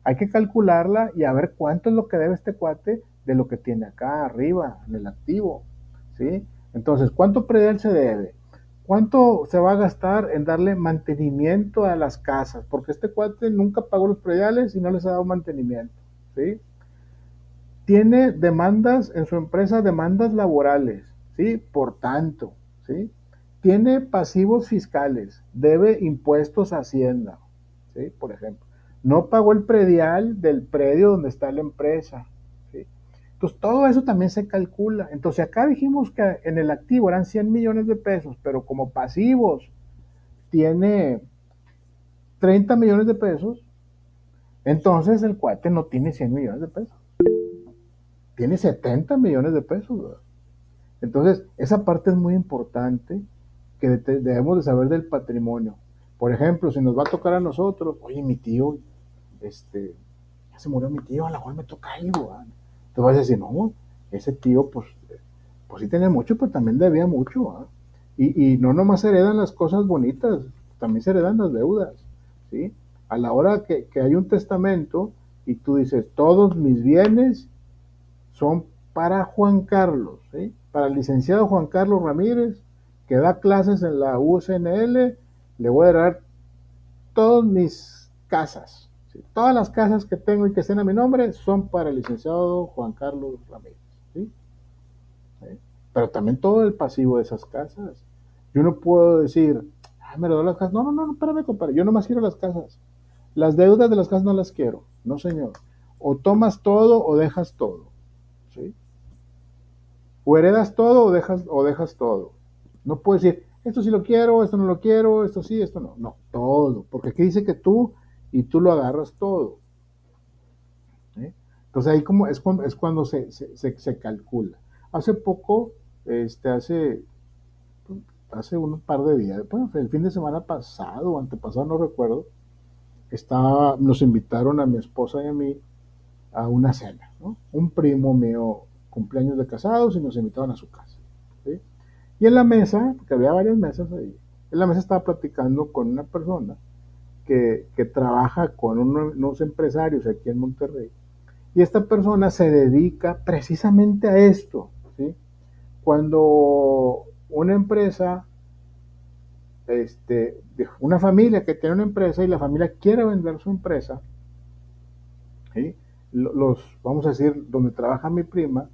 Hay que calcularla y a ver cuánto es lo que debe este cuate de lo que tiene acá arriba, en el activo, ¿sí? Entonces, ¿cuánto predial se debe? ¿Cuánto se va a gastar en darle mantenimiento a las casas? Porque este cuate nunca pagó los prediales y no les ha dado mantenimiento, ¿sí? Tiene demandas en su empresa, demandas laborales, ¿sí? Por tanto, ¿sí? Tiene pasivos fiscales, debe impuestos a Hacienda, ¿sí? Por ejemplo, no pagó el predial del predio donde está la empresa, ¿sí? Entonces, todo eso también se calcula. Entonces, acá dijimos que en el activo eran 100 millones de pesos, pero como pasivos tiene 30 millones de pesos, entonces el cuate no tiene 100 millones de pesos. Tiene 70 millones de pesos, ¿verdad? Entonces, esa parte es muy importante que debemos de saber del patrimonio. Por ejemplo, si nos va a tocar a nosotros, oye, mi tío, ya se murió mi tío, a lo mejor me toca algo, ¿verdad? Tú vas a decir, no, ese tío, pues sí tenía mucho, pero también debía mucho, ¿verdad? Y no nomás se heredan las cosas bonitas, también se heredan las deudas, ¿sí? A la hora que hay un testamento y tú dices, todos mis bienes son para Juan Carlos, ¿sí? Para el licenciado Juan Carlos Ramírez, que da clases en la UCNL, le voy a dar todas mis casas, ¿sí? Todas las casas que tengo y que estén a mi nombre son para el licenciado Juan Carlos Ramírez, ¿sí? ¿Sí? pero también todo el pasivo de esas casas. Yo no puedo decir, me lo doy las casas. No, espérame, compadre, yo nomás quiero las casas. Las deudas de las casas no las quiero, no señor. O tomas todo o dejas todo, ¿sí? O heredas todo o dejas todo. No puedes decir, esto sí lo quiero, esto no lo quiero, esto sí, esto no. No, todo, porque aquí dice que tú lo agarras todo. ¿Sí? Entonces ahí como es cuando se calcula. Hace poco, hace un par de días, bueno, el fin de semana pasado o antepasado, no recuerdo, nos invitaron a mi esposa y a mí a una cena, ¿no? Un primo mío, cumpleaños de casados, y nos invitaron a su casa, ¿sí? Y en la mesa, porque había varias mesas ahí, en la mesa estaba platicando con una persona que trabaja con unos empresarios aquí en Monterrey, y esta persona se dedica precisamente a esto, ¿sí? Cuando una empresa, una familia que tiene una empresa y la familia quiere vender su empresa, ¿sí? Vamos a decir, donde trabaja mi prima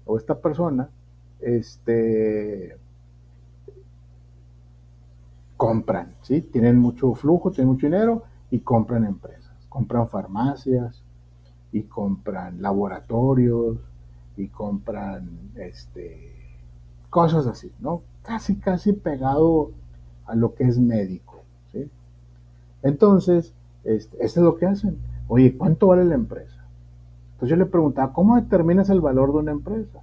o esta persona, compran, ¿sí? Tienen mucho flujo, tienen mucho dinero y compran empresas, compran farmacias y compran laboratorios y compran cosas así, ¿no? Casi pegado a lo que es médico, ¿sí? Entonces, eso es lo que hacen. Oye, ¿cuánto vale la empresa? Entonces yo le preguntaba, ¿cómo determinas el valor de una empresa?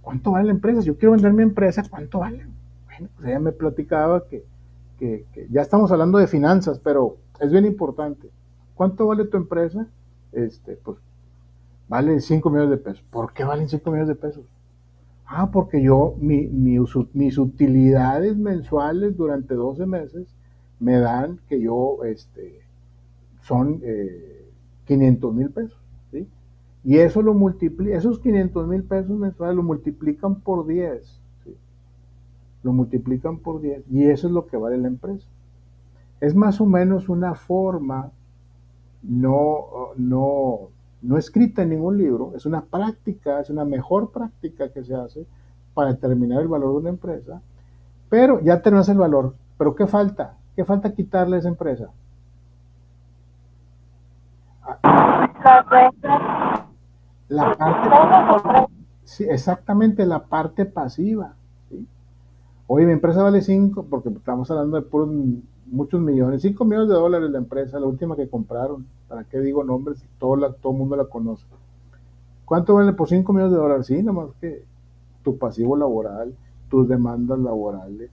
¿Cuánto vale la empresa? Si yo quiero vender mi empresa, ¿cuánto vale? Bueno, pues ella me platicaba que ya estamos hablando de finanzas, pero es bien importante. ¿Cuánto vale tu empresa? Pues vale 5 millones de pesos. ¿Por qué valen 5 millones de pesos? Porque yo, mis utilidades mensuales durante 12 meses me dan que yo, son 500,000 pesos, ¿sí? Y eso lo multiplica, esos 500,000 pesos mensuales lo multiplican por 10, ¿sí? Lo multiplican por 10 y eso es lo que vale la empresa. Es más o menos una forma no escrita en ningún libro, es una práctica, es una mejor práctica que se hace para determinar el valor de una empresa, pero ya tenemos el valor. ¿Pero qué falta? ¿Qué falta quitarle a esa empresa? La parte, sí, exactamente, la parte pasiva, ¿sí? Oye, mi empresa vale 5, porque estamos hablando de puros, muchos millones, 5 millones de dólares la empresa, la última que compraron. ¿Para qué digo nombres? Todo el mundo la conoce. ¿Cuánto vale? Por 5 millones de dólares. Sí, nomás que tu pasivo laboral, tus demandas laborales,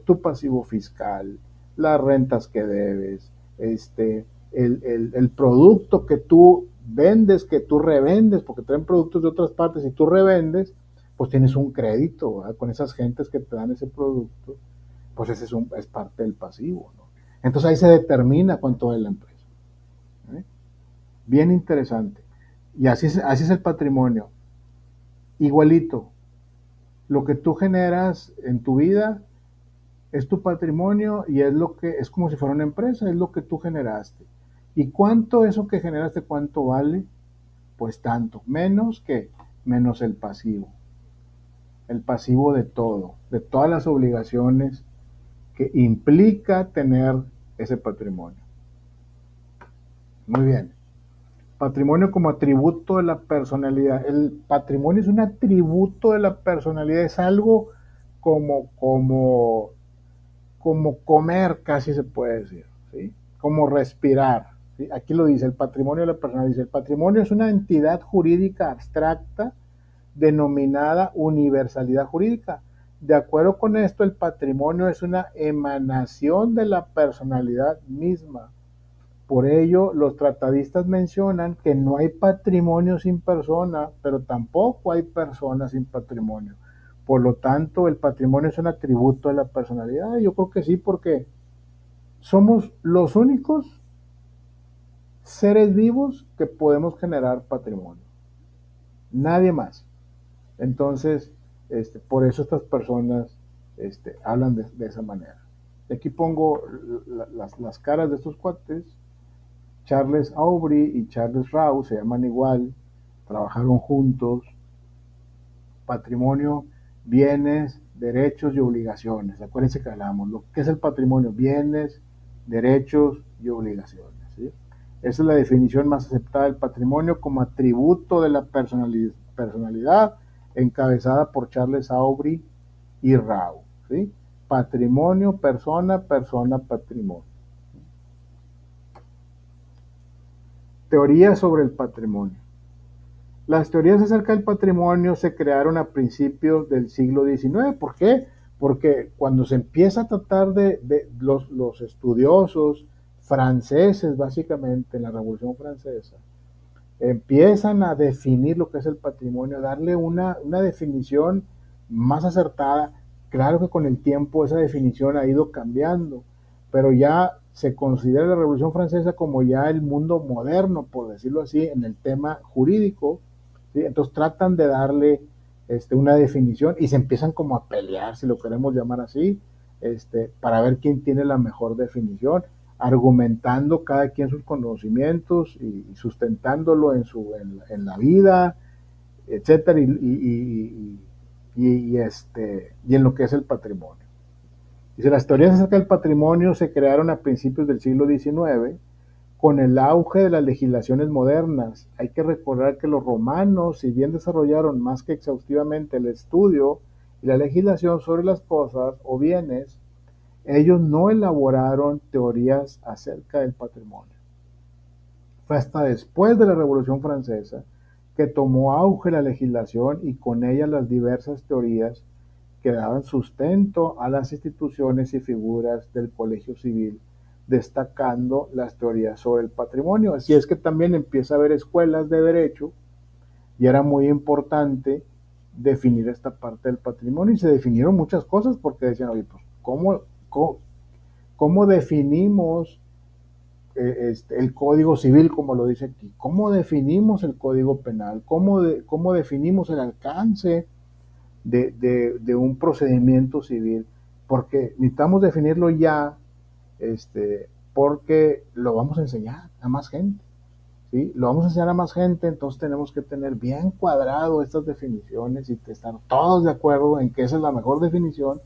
tu pasivo fiscal, las rentas que debes, el producto que tú vendes, que tú revendes, porque traen productos de otras partes y tú revendes, pues tienes un crédito, ¿verdad? Con esas gentes que te dan ese producto, pues ese es parte del pasivo, ¿no? Entonces ahí se determina cuánto vale la empresa, ¿eh? Bien interesante. Y así es el patrimonio. Igualito, lo que tú generas en tu vida es tu patrimonio y es como si fuera una empresa, es lo que tú generaste. ¿Y cuánto eso que generaste, cuánto vale? Pues tanto, menos el pasivo de todo, de todas las obligaciones que implica tener ese patrimonio. Muy bien. Patrimonio como atributo de la personalidad. El patrimonio es un atributo de la personalidad, es algo como comer, casi se puede decir, ¿sí? Como respirar, ¿sí? Aquí lo dice, el patrimonio de la personalidad. Dice, el patrimonio es una entidad jurídica abstracta denominada universalidad jurídica. De acuerdo con esto, el patrimonio es una emanación de la personalidad misma. Por ello, los tratadistas mencionan que no hay patrimonio sin persona, pero tampoco hay persona sin patrimonio. Por lo tanto, el patrimonio es un atributo de la personalidad. Yo creo que sí, porque somos los únicos seres vivos que podemos generar patrimonio. Nadie más. Entonces, por eso estas personas hablan de esa manera. Aquí pongo las caras de estos cuates. Charles Aubry y Charles Rau se llaman igual, trabajaron juntos, patrimonio, bienes, derechos y obligaciones. Acuérdense que hablamos, lo que es el patrimonio, bienes, derechos y obligaciones, ¿sí? Esa es la definición más aceptada del patrimonio como atributo de la personalidad encabezada por Charles Aubry y Rao, ¿sí? Patrimonio, persona, persona, patrimonio. Teorías sobre el patrimonio. Las teorías acerca del patrimonio se crearon a principios del siglo XIX. ¿Por qué? Porque cuando se empieza a tratar de los estudiosos franceses, básicamente en la Revolución Francesa, empiezan a definir lo que es el patrimonio, a darle una definición más acertada. Claro que con el tiempo esa definición ha ido cambiando, pero ya se considera la Revolución Francesa como ya el mundo moderno, por decirlo así, en el tema jurídico, ¿sí? Entonces tratan de darle una definición y se empiezan como a pelear, si lo queremos llamar así, para ver quién tiene la mejor definición, argumentando cada quien sus conocimientos y sustentándolo en la vida, etcétera, y en lo que es el patrimonio. Dice, las teorías acerca del patrimonio se crearon a principios del siglo XIX con el auge de las legislaciones modernas. Hay que recordar que los romanos, si bien desarrollaron más que exhaustivamente el estudio y la legislación sobre las cosas o bienes, ellos no elaboraron teorías acerca del patrimonio. Fue hasta después de la Revolución Francesa que tomó auge la legislación y con ella las diversas teorías que daban sustento a las instituciones y figuras del colegio civil, destacando las teorías sobre el patrimonio. Así es que también empieza a haber escuelas de derecho y era muy importante definir esta parte del patrimonio, y se definieron muchas cosas porque decían, oye, pues, ¿cómo definimos el Código Civil, como lo dice aquí? ¿Cómo definimos el Código Penal? ¿Cómo definimos el alcance de un procedimiento civil? Porque necesitamos definirlo ya, porque lo vamos a enseñar a más gente, ¿sí? Lo vamos a enseñar a más gente, entonces tenemos que tener bien cuadrado estas definiciones y estar todos de acuerdo en que esa es la mejor definición,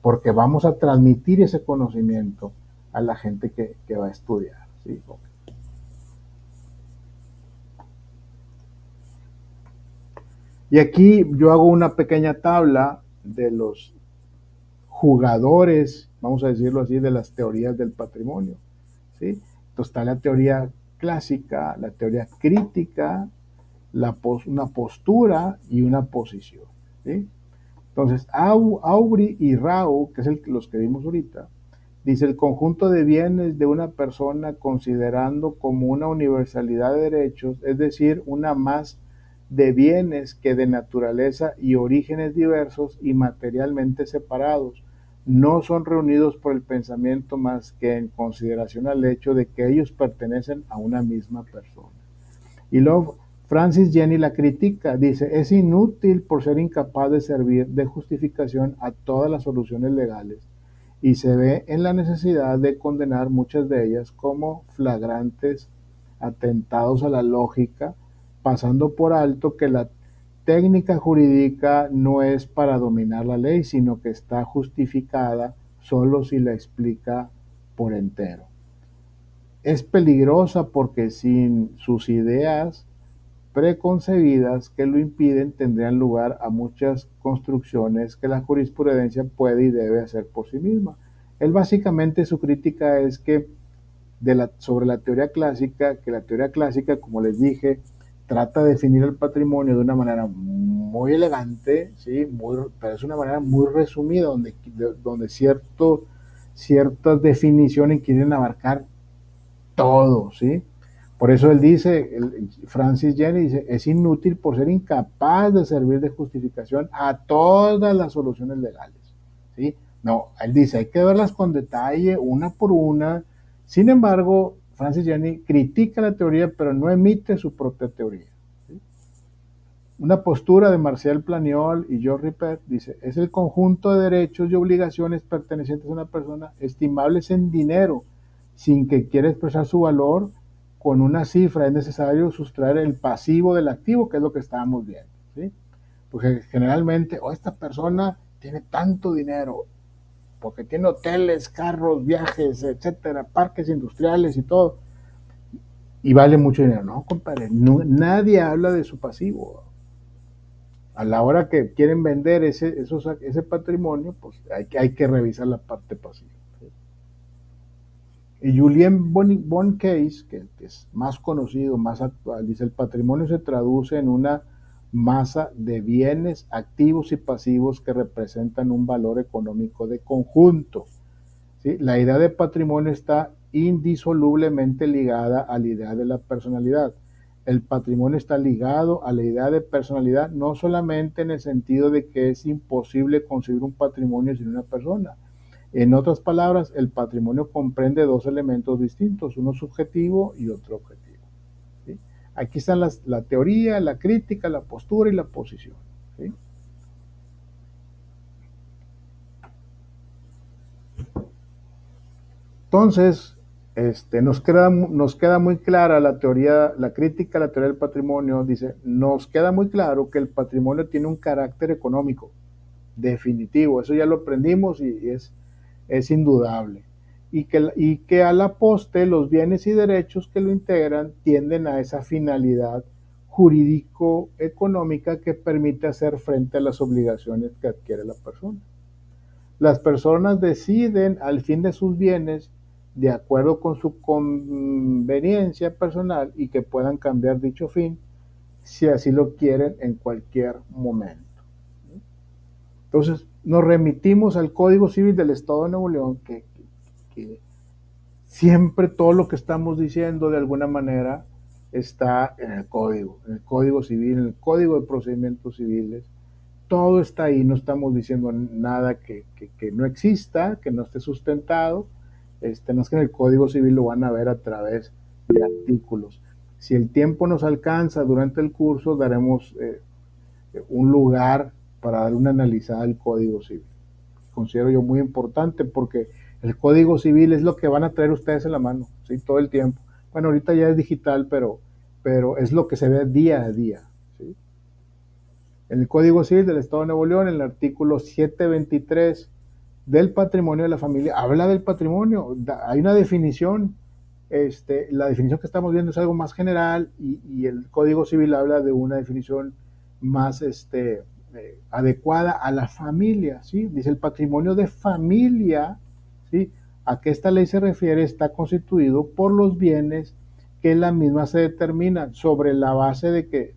porque vamos a transmitir ese conocimiento a la gente que va a estudiar, ¿sí? Okay. Y aquí yo hago una pequeña tabla de los jugadores, vamos a decirlo así, de las teorías del patrimonio, ¿sí? Entonces está la teoría clásica, la teoría crítica, una postura y una posición, ¿sí? Entonces, Aubry y Rao, que es los que vimos ahorita, dice el conjunto de bienes de una persona considerando como una universalidad de derechos, es decir, una más de bienes que de naturaleza y orígenes diversos y materialmente separados, no son reunidos por el pensamiento más que en consideración al hecho de que ellos pertenecen a una misma persona. Y luego Francis Jenny la critica, dice, es inútil por ser incapaz de servir de justificación a todas las soluciones legales y se ve en la necesidad de condenar muchas de ellas como flagrantes atentados a la lógica, pasando por alto que la técnica jurídica no es para dominar la ley, sino que está justificada solo si la explica por entero. Es peligrosa porque sin sus ideas preconcebidas que lo impiden tendrían lugar a muchas construcciones que la jurisprudencia puede y debe hacer por sí misma. Él básicamente, su crítica es que sobre la teoría clásica, que la teoría clásica, como les dije, trata de definir el patrimonio de una manera muy elegante, ¿sí? Pero es una manera muy resumida, donde ciertas definiciones quieren abarcar todo, ¿sí? Por eso él dice, Francis Jenny dice, es inútil por ser incapaz de servir de justificación a todas las soluciones legales, ¿sí? No, él dice, hay que verlas con detalle, una por una. Sin embargo, Francis Jenny critica la teoría, pero no emite su propia teoría, ¿sí? Una postura de Marcel Planiol y George Ripert dice, es el conjunto de derechos y obligaciones pertenecientes a una persona estimables en dinero, sin que quiera expresar su valor con una cifra. Es necesario sustraer el pasivo del activo, que es lo que estábamos viendo, ¿sí? porque generalmente, esta persona tiene tanto dinero, porque tiene hoteles, carros, viajes, etcétera, parques industriales y todo, y vale mucho dinero. No, compadre, nadie habla de su pasivo. A la hora que quieren vender ese patrimonio, pues hay que revisar la parte pasiva. Y Julien Bonnecaisse, que es más conocido, más actual, dice: el patrimonio se traduce en una masa de bienes activos y pasivos que representan un valor económico de conjunto. ¿Sí? La idea de patrimonio está indisolublemente ligada a la idea de la personalidad. El patrimonio está ligado a la idea de personalidad, no solamente en el sentido de que es imposible concebir un patrimonio sin una persona. En otras palabras, el patrimonio comprende dos elementos distintos, uno subjetivo y otro objetivo. ¿Sí? Aquí están la teoría, la crítica, la postura y la posición. ¿Sí? Entonces, nos queda muy clara la teoría, la crítica a la teoría del patrimonio. Dice, nos queda muy claro que el patrimonio tiene un carácter económico definitivo. Eso ya lo aprendimos y es indudable. Y que a la poste los bienes y derechos que lo integran tienden a esa finalidad jurídico-económica que permite hacer frente a las obligaciones que adquiere la persona. Las personas deciden al fin de sus bienes de acuerdo con su conveniencia personal y que puedan cambiar dicho fin si así lo quieren en cualquier momento. Entonces, nos remitimos al Código Civil del Estado de Nuevo León, que siempre todo lo que estamos diciendo de alguna manera está en el Código Civil, en el Código de Procedimientos Civiles. Todo está ahí, no estamos diciendo nada que no exista, que no esté sustentado. No es que en el Código Civil lo van a ver a través de artículos. Si el tiempo nos alcanza durante el curso, daremos un lugar para dar una analizada al Código Civil. Considero yo muy importante porque el Código Civil es lo que van a traer ustedes en la mano, ¿sí? Todo el tiempo. Bueno, ahorita ya es digital, pero es lo que se ve día a día, ¿sí? En el Código Civil del Estado de Nuevo León, en el artículo 723 del patrimonio de la familia, habla del patrimonio. Hay una definición, la definición que estamos viendo es algo más general y el Código Civil habla de una definición más adecuada a la familia, ¿sí? Dice el patrimonio de familia, ¿sí? A que esta ley se refiere está constituido por los bienes que la misma se determinan sobre la base de que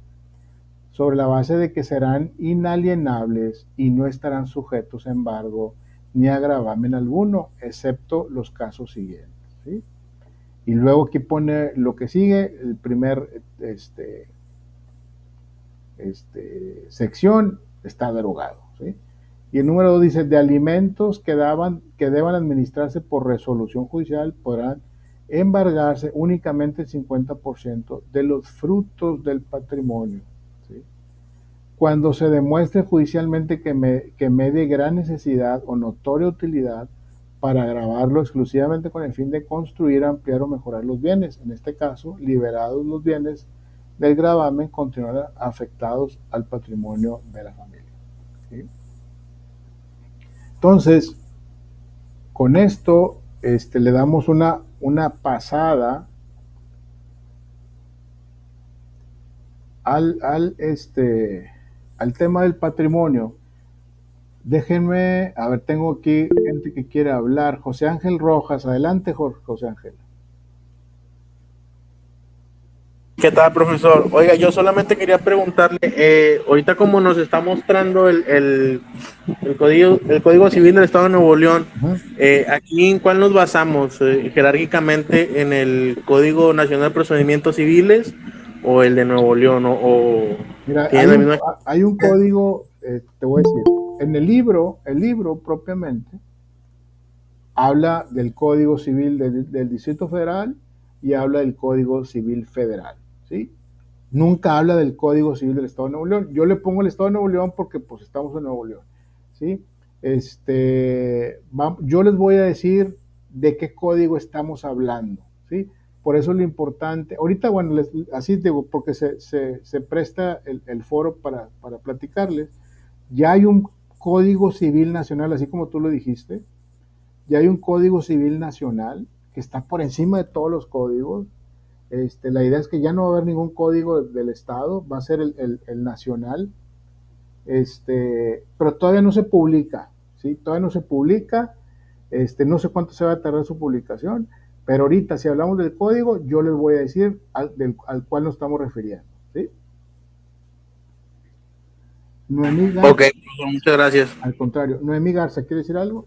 serán inalienables y no estarán sujetos a embargo ni a gravamen alguno, excepto los casos siguientes, ¿sí? Y luego aquí pone lo que sigue, el primer sección está derogado, ¿sí? Y el número 2 dice, de alimentos que deban administrarse por resolución judicial podrán embargarse únicamente el 50% de los frutos del patrimonio, ¿sí? Cuando se demuestre judicialmente que medie gran necesidad o notoria utilidad para gravarlo exclusivamente con el fin de construir, ampliar o mejorar los bienes. En este caso, liberados los bienes del gravamen, continuarán afectados al patrimonio de la familia, ¿sí? Entonces, con esto le damos una pasada al tema del patrimonio. Déjenme, a ver, tengo aquí gente que quiere hablar. José Ángel Rojas, adelante, José Ángel. ¿Qué tal, profesor? Oiga, yo solamente quería preguntarle, ahorita como nos está mostrando el Código Civil del Estado de Nuevo León, ¿aquí en cuál nos basamos? ¿Jerárquicamente en el Código Nacional de Procedimientos Civiles o el de Nuevo León? Mira, hay un código, te voy a decir, en el libro propiamente habla del Código Civil del Distrito Federal y habla del Código Civil Federal, ¿sí? Nunca habla del Código Civil del Estado de Nuevo León. Yo le pongo el Estado de Nuevo León porque pues estamos en Nuevo León, ¿sí? Yo les voy a decir de qué código estamos hablando, ¿sí? Por eso lo importante, ahorita, bueno, así digo, porque se presta el foro para platicarles, ya hay un Código Civil Nacional, así como tú lo dijiste, ya hay un Código Civil Nacional que está por encima de todos los códigos. La idea es que ya no va a haber ningún código del Estado, va a ser el nacional, pero todavía no se publica, ¿sí? Todavía no se publica, no sé cuánto se va a tardar su publicación, pero ahorita si hablamos del código, yo les voy a decir al cual nos estamos refiriendo, ¿sí? Noemí Garza. Ok, muchas gracias. Al contrario, Noemí Garza, ¿quiere decir algo?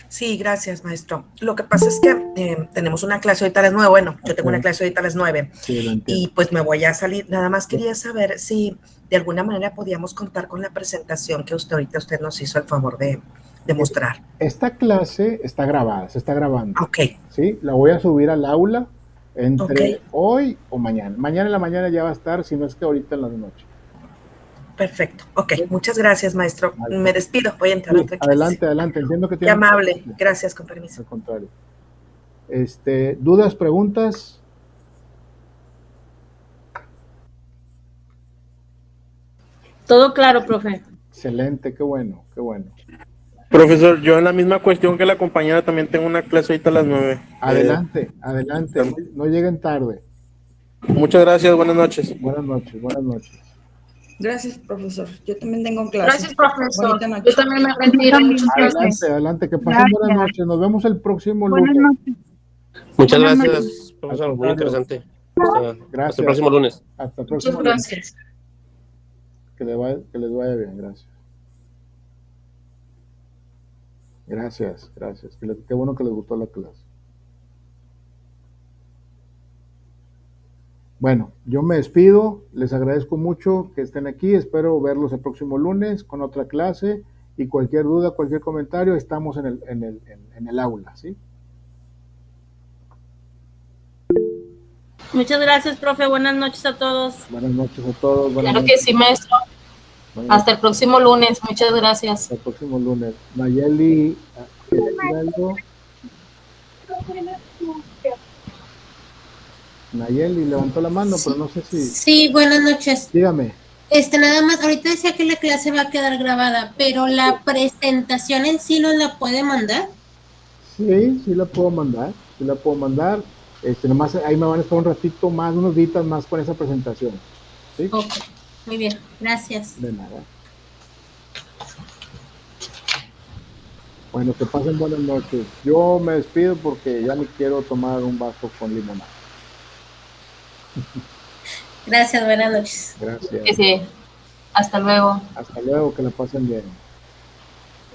Sí, gracias, maestro. Lo que pasa es que tenemos una clase ahorita a las 9, bueno, yo tengo una clase ahorita a las 9, sí, y pues me voy a salir. Nada más quería saber si de alguna manera podíamos contar con la presentación que usted nos hizo el favor de mostrar. Esta clase está grabada, se está grabando. Ok. Sí, la voy a subir al aula entre hoy o mañana. Mañana en la mañana ya va a estar, si no es que ahorita en la noche. Perfecto. Ok, muchas gracias, maestro. Me despido, voy a entrar a otra clase. Adelante. Entiendo que tiene... Qué amable. Gracias, con permiso. Al contrario. ¿Dudas, preguntas? Todo claro, profe. Excelente, qué bueno. Profesor, yo en la misma cuestión que la compañera también tengo una clase ahorita a las 9. Adelante, no lleguen tarde. Muchas gracias, buenas noches. Buenas noches. Gracias, profesor. Yo también tengo clase. Gracias, profesor. Yo también me retiro. Adelante, que pasen buenas noches. Nos vemos el próximo lunes. Muchas gracias, profesor. Muy interesante. Hasta el próximo lunes. Hasta el próximo lunes. Muchas gracias. Que les vaya bien, gracias. Gracias. Qué bueno que les gustó la clase. Bueno, yo me despido, les agradezco mucho que estén aquí, espero verlos el próximo lunes con otra clase y cualquier duda, cualquier comentario, estamos en el aula, ¿sí? Muchas gracias, profe. Buenas noches a todos. Buenas noches a todos. Claro que sí, maestro. Hasta el próximo lunes. Muchas gracias. Hasta el próximo lunes. Nayeli, ¿quieres decir algo? Nayeli levantó la mano, pero no sé si... Sí, buenas noches. Dígame. Nada más, ahorita decía que la clase va a quedar grabada, pero la presentación en sí ¿nos la puede mandar? Sí la puedo mandar. Nomás ahí me van a estar un ratito más, unos días más con esa presentación. ¿Sí? Ok, muy bien, gracias. De nada. Bueno, que pasen buenas noches. Yo me despido porque ya me quiero tomar un vaso con limonada. Gracias, buenas noches. Gracias. Sí. Hasta luego. Hasta luego, que la pasen bien.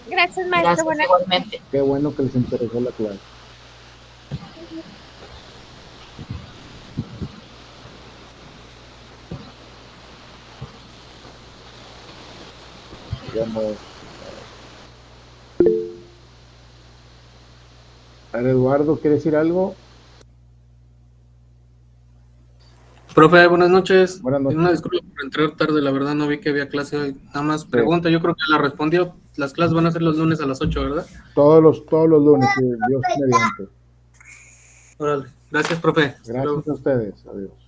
Gracias, maestro. Gracias, igualmente. Qué bueno que les interesó la clase. A ver, Eduardo, ¿quiere decir algo? Profe, buenas noches. Buenas noches. Una disculpa por entrar tarde, la verdad no vi que había clase hoy. Nada más pregunta, yo creo que la respondió. Las clases van a ser los lunes a las 8, ¿verdad? Todos los lunes, Dios mediante. Órale. Gracias, profe. Gracias a ustedes. Adiós.